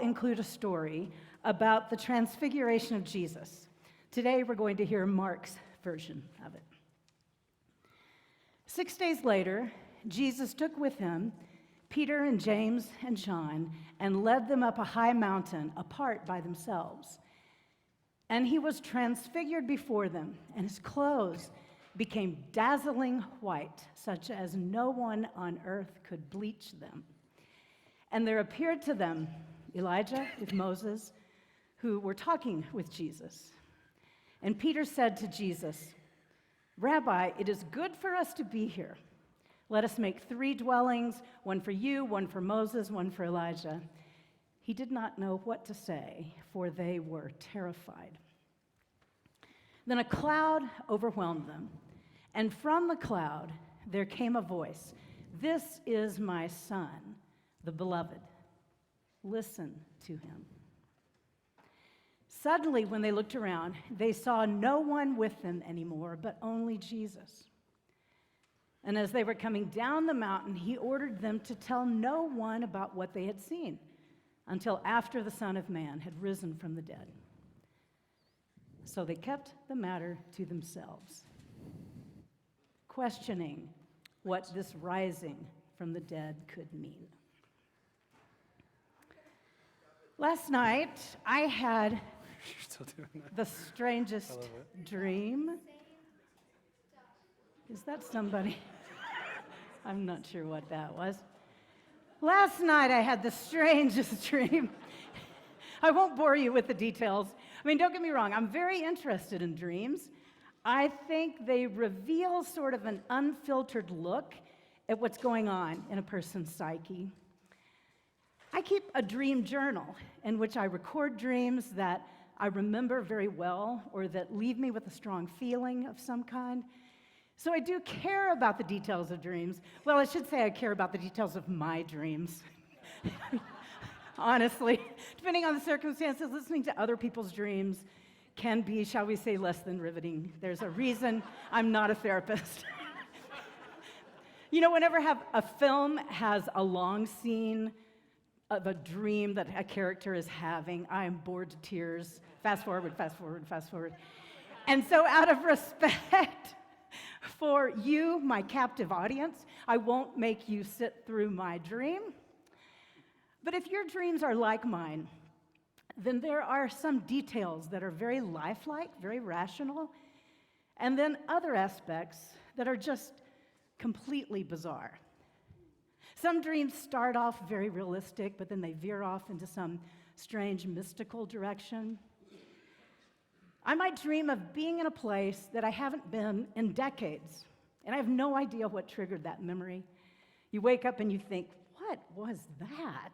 include a story about the Transfiguration of Jesus. Today, we're going to hear Mark's version of it. 6 days later, Jesus took with him Peter and James and John and led them up a high mountain apart by themselves. And he was transfigured before them, and his clothes became dazzling white, such as no one on earth could bleach them. And there appeared to them Elijah with Moses, who were talking with Jesus. And Peter said to Jesus, "Rabbi, it is good for us to be here. Let us make 3 dwellings, one for you, one for Moses, one for Elijah." He did not know what to say, for they were terrified. Then a cloud overwhelmed them, and from the cloud there came a voice, "This is my Son, the beloved. Listen to him." Suddenly, when they looked around, they saw no one with them anymore, but only Jesus. And as they were coming down the mountain, he ordered them to tell no one about what they had seen until after the Son of Man had risen from the dead. So they kept the matter to themselves, questioning what this rising from the dead could mean. Last night, I had the strangest dream. Is that somebody? I'm not sure what that was. Last night, I had the strangest dream. I won't bore you with the details. I mean, don't get me wrong, I'm very interested in dreams. I think they reveal sort of an unfiltered look at what's going on in a person's psyche. I keep a dream journal in which I record dreams that I remember very well or that leave me with a strong feeling of some kind. So I do care about the details of dreams. Well, I should say I care about the details of my dreams. Honestly, depending on the circumstances, listening to other people's dreams can be, shall we say, less than riveting. There's a reason I'm not a therapist. You know, whenever a film has a long scene of a dream that a character is having, I am bored to tears. Fast forward, fast forward, fast forward. And so out of respect for you, my captive audience, I won't make you sit through my dream. But if your dreams are like mine, then there are some details that are very lifelike, very rational, and then other aspects that are just completely bizarre. Some dreams start off very realistic, but then they veer off into some strange mystical direction. I might dream of being in a place that I haven't been in decades, and I have no idea what triggered that memory. You wake up and you think, what was that?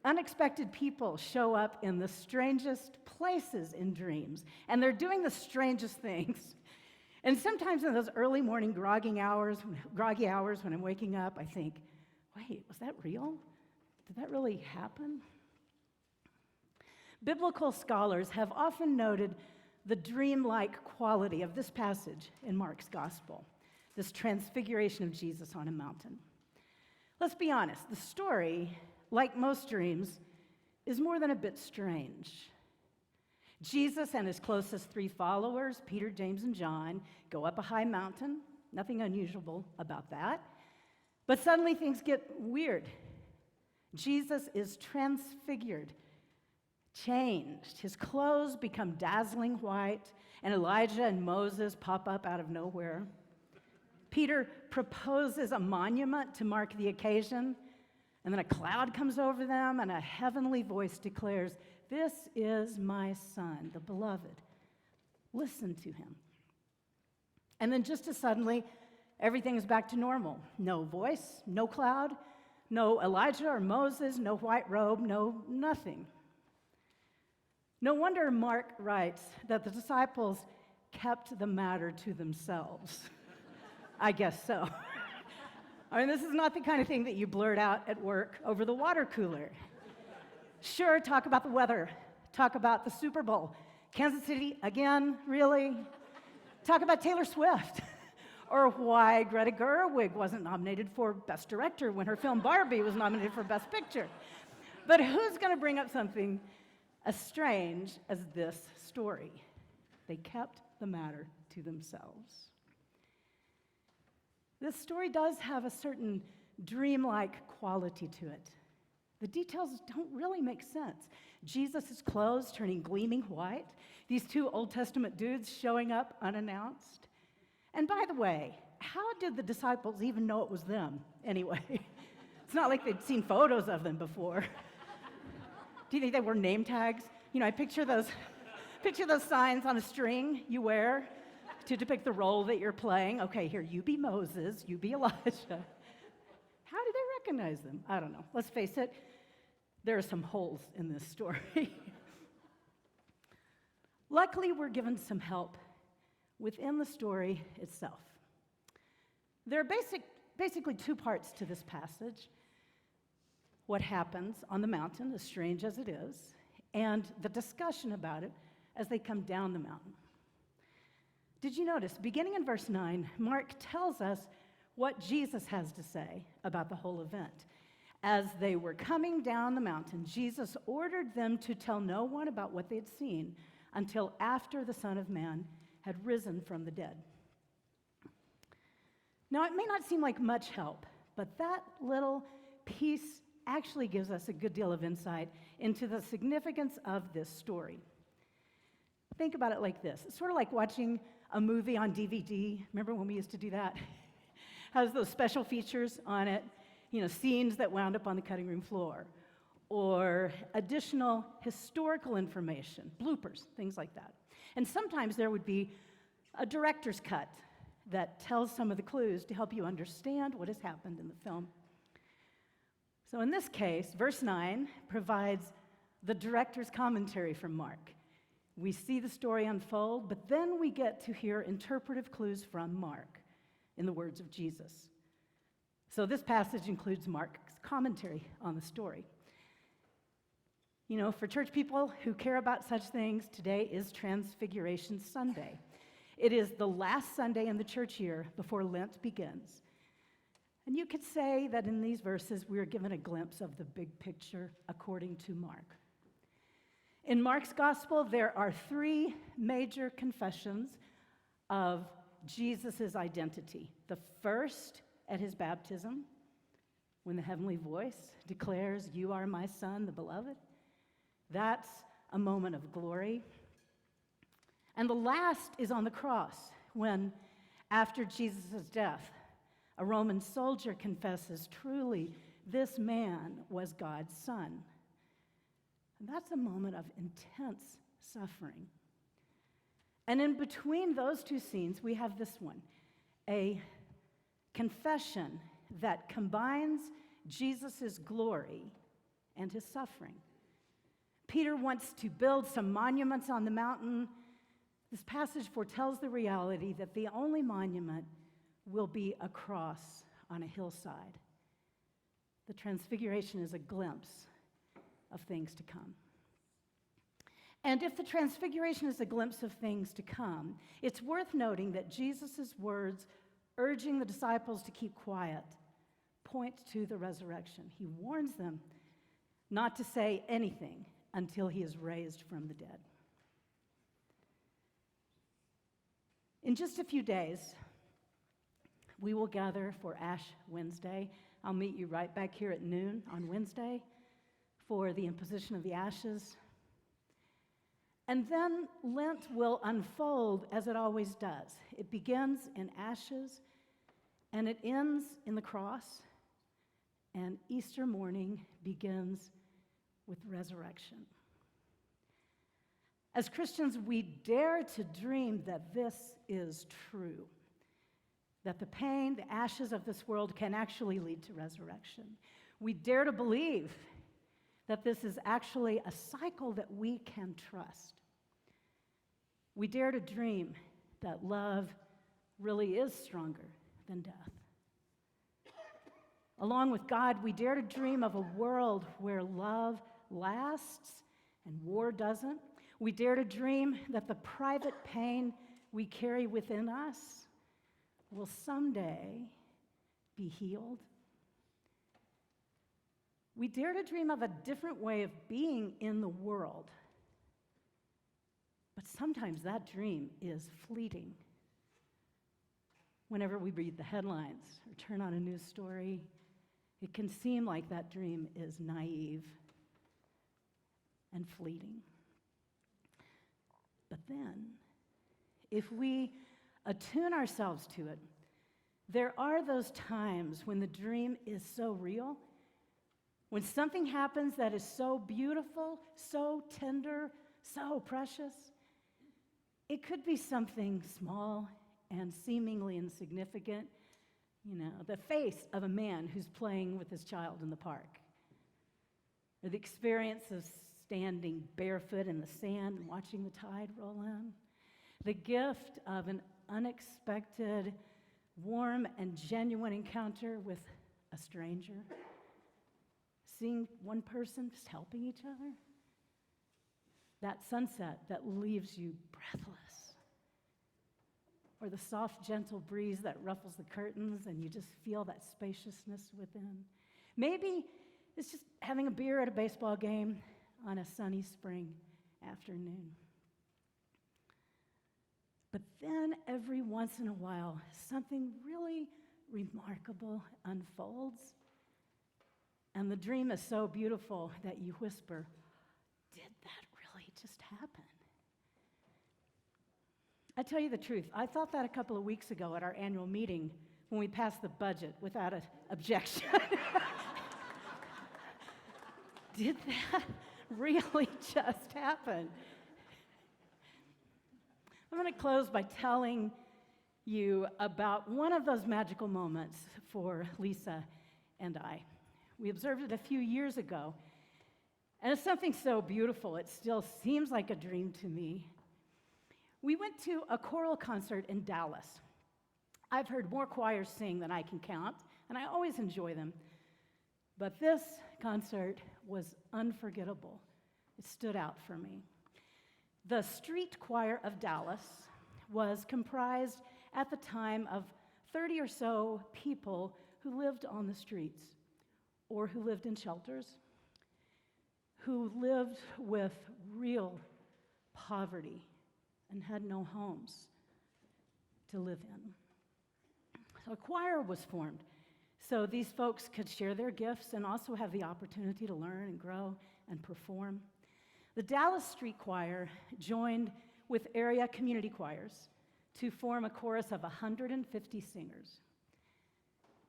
Unexpected people show up in the strangest places in dreams, and they're doing the strangest things. And sometimes in those early morning groggy hours when I'm waking up, I think, wait, was that real? Did that really happen? Biblical scholars have often noted the dreamlike quality of this passage in Mark's gospel, this transfiguration of Jesus on a mountain. Let's be honest, the story, like most dreams, is more than a bit strange. Jesus and his closest 3 followers, Peter, James, and John, go up a high mountain. Nothing unusual about that. But suddenly things get weird. Jesus is transfigured, changed. His clothes become dazzling white, and Elijah and Moses pop up out of nowhere. Peter proposes a monument to mark the occasion, and then a cloud comes over them, and a heavenly voice declares, "This is my Son, the beloved. Listen to him." And then just as suddenly, everything is back to normal. No voice, no cloud, no Elijah or Moses, no white robe, no nothing. No wonder Mark writes that the disciples kept the matter to themselves. I guess so. I mean, this is not the kind of thing that you blurt out at work over the water cooler. Sure, talk about the weather. Talk about the Super Bowl. Kansas City, again, really? Talk about Taylor Swift. Or why Greta Gerwig wasn't nominated for Best Director when her film Barbie was nominated for Best Picture. But who's going to bring up something as strange as this story? They kept the matter to themselves. This story does have a certain dreamlike quality to it. The details don't really make sense. Jesus' clothes turning gleaming white, these two Old Testament dudes showing up unannounced. And by the way, how did the disciples even know it was them anyway? It's not like they'd seen photos of them before. Do you think they wore name tags? You know, I picture those signs on a string you wear to depict the role that you're playing. Okay, here, you be Moses, you be Elijah. How do they recognize them? I don't know. Let's face it, there are some holes in this story. Luckily, we're given some help within the story itself. There are basically two parts to this passage. What happens on the mountain, as strange as it is, and the discussion about it as they come down the mountain. Did you notice, beginning in verse 9, Mark tells us what Jesus has to say about the whole event. As they were coming down the mountain, Jesus ordered them to tell no one about what they had seen until after the Son of Man had risen from the dead. Now, it may not seem like much help, but that little piece actually gives us a good deal of insight into the significance of this story. Think about it like this. It's sort of like watching a movie on DVD. Remember when we used to do that? Has those special features on it, scenes that wound up on the cutting room floor, or additional historical information, bloopers, things like that. And sometimes there would be a director's cut that tells some of the clues to help you understand what has happened in the film. So in this case, verse 9 provides the director's commentary from Mark. We see the story unfold, but then we get to hear interpretive clues from Mark in the words of Jesus. So this passage includes Mark's commentary on the story. For church people who care about such things, today is Transfiguration Sunday. It is the last Sunday in the church year before Lent begins. And you could say that in these verses, we are given a glimpse of the big picture according to Mark. In Mark's gospel, there are three major confessions of Jesus' identity. The first at his baptism, when the heavenly voice declares, "You are my son, the beloved." That's a moment of glory. And the last is on the cross, when, after Jesus' death, a Roman soldier confesses, "Truly, this man was God's son." And that's a moment of intense suffering. And in between those two scenes, we have this one, a confession that combines Jesus' glory and his suffering. Peter wants to build some monuments on the mountain. This passage foretells the reality that the only monument will be a cross on a hillside. The Transfiguration is a glimpse of things to come. And if the Transfiguration is a glimpse of things to come, it's worth noting that Jesus' words urging the disciples to keep quiet point to the resurrection. He warns them not to say anything until he is raised from the dead. In just a few days, we will gather for Ash Wednesday. I'll meet you right back here at noon on Wednesday for the imposition of the ashes. And then Lent will unfold as it always does. It begins in ashes, and it ends in the cross, and Easter morning begins with resurrection. As Christians, we dare to dream that this is true, that the pain, the ashes of this world can actually lead to resurrection. We dare to believe that this is actually a cycle that we can trust. We dare to dream that love really is stronger than death. Along with God, we dare to dream of a world where love lasts and war doesn't. We dare to dream that the private pain we carry within us will someday be healed. We dare to dream of a different way of being in the world. But sometimes that dream is fleeting. Whenever we read the headlines or turn on a news story, it can seem like that dream is naive and fleeting. But then, if we attune ourselves to it, there are those times when the dream is so real, when something happens that is so beautiful, so tender, so precious. It could be something small and seemingly insignificant, the face of a man who's playing with his child in the park, or the experience of standing barefoot in the sand and watching the tide roll in, the gift of an unexpected, warm and genuine encounter with a stranger, seeing one person just helping each other, that sunset that leaves you breathless, or the soft, gentle breeze that ruffles the curtains and you just feel that spaciousness within. Maybe it's just having a beer at a baseball game on a sunny spring afternoon. But then every once in a while, something really remarkable unfolds, and the dream is so beautiful that you whisper, "Did that really just happen?" I tell you the truth, I thought that a couple of weeks ago at our annual meeting when we passed the budget without an objection. Did that really just happen? I'm going to close by telling you about one of those magical moments for Lisa and I. We observed it a few years ago, and it's something so beautiful, it still seems like a dream to me. We went to a choral concert in Dallas. I've heard more choirs sing than I can count, and I always enjoy them. But this concert was unforgettable. It stood out for me. The Street Choir of Dallas was comprised at the time of 30 or so people who lived on the streets, or who lived in shelters, who lived with real poverty and had no homes to live in. So a choir was formed so these folks could share their gifts and also have the opportunity to learn and grow and perform. The Dallas Street Choir joined with area community choirs to form a chorus of 150 singers.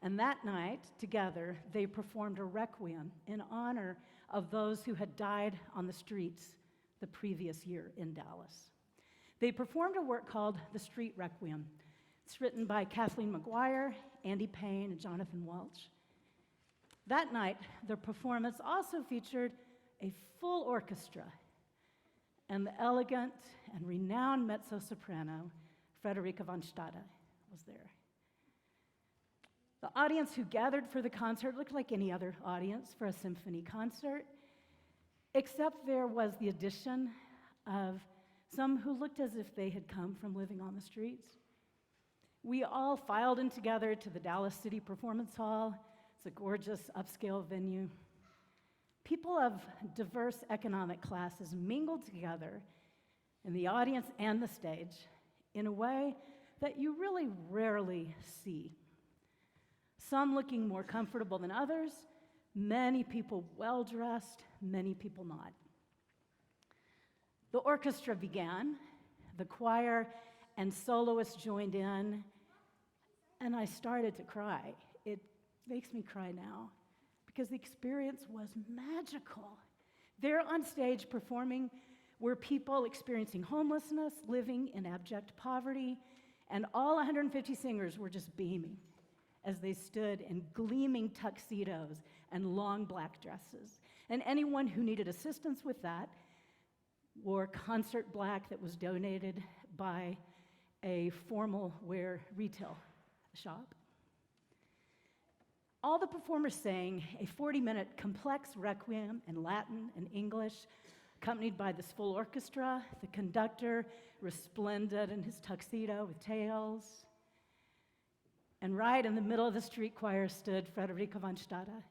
And that night, together, they performed a requiem in honor of those who had died on the streets the previous year in Dallas. They performed a work called The Street Requiem. It's written by Kathleen McGuire, Andy Payne, and Jonathan Welch. That night, the performance also featured a full orchestra, and the elegant and renowned mezzo-soprano, Frederica von Stade, was there. The audience who gathered for the concert looked like any other audience for a symphony concert, except there was the addition of some who looked as if they had come from living on the streets. We all filed in together to the Dallas City Performance Hall. It's a gorgeous upscale venue. People of diverse economic classes mingled together in the audience and the stage in a way that you really rarely see. Some looking more comfortable than others, many people well-dressed, many people not. The orchestra began, the choir and soloists joined in, and I started to cry. It makes me cry now, because the experience was magical. There on stage performing were people experiencing homelessness, living in abject poverty, and all 150 singers were just beaming as they stood in gleaming tuxedos and long black dresses. And anyone who needed assistance with that wore concert black that was donated by a formal wear retail shop. All the performers sang a 40-minute complex requiem in Latin and English, accompanied by this full orchestra, the conductor resplendent in his tuxedo with tails. And right in the middle of the street choir stood Frederica von Stade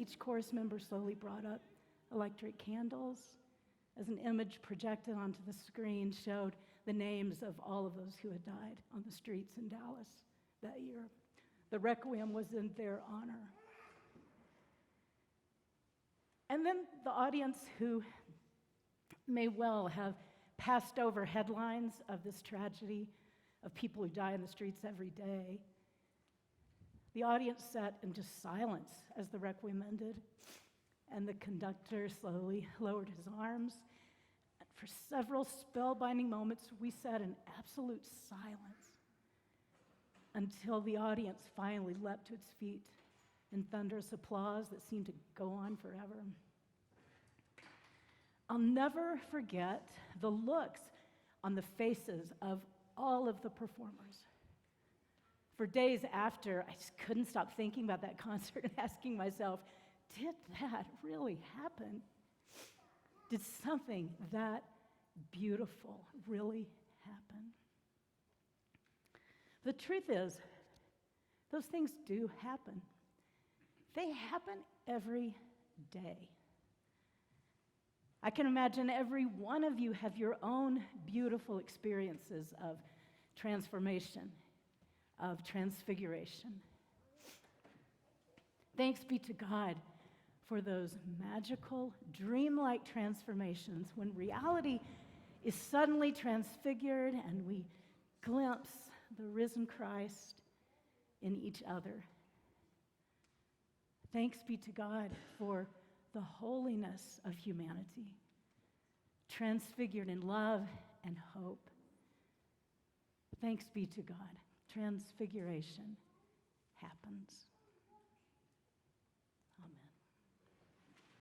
each chorus member slowly brought up electric candles as an image projected onto the screen showed the names of all of those who had died on the streets in Dallas that year. The requiem was in their honor. And then the audience, who may well have passed over headlines of this tragedy of people who die in the streets every day, the audience sat in just silence as the requiem ended, and the conductor slowly lowered his arms. And for several spellbinding moments, we sat in absolute silence until the audience finally leapt to its feet in thunderous applause that seemed to go on forever. I'll never forget the looks on the faces of all of the performers. For days after, I just couldn't stop thinking about that concert and asking myself, did that really happen? Did something that beautiful really happen? The truth is, those things do happen. They happen every day. I can imagine every one of you have your own beautiful experiences of transformation, of transfiguration. Thanks be to God for those magical, dreamlike transformations when reality is suddenly transfigured and we glimpse the risen Christ in each other. Thanks be to God for the holiness of humanity, transfigured in love and hope. Thanks be to God. Transfiguration happens.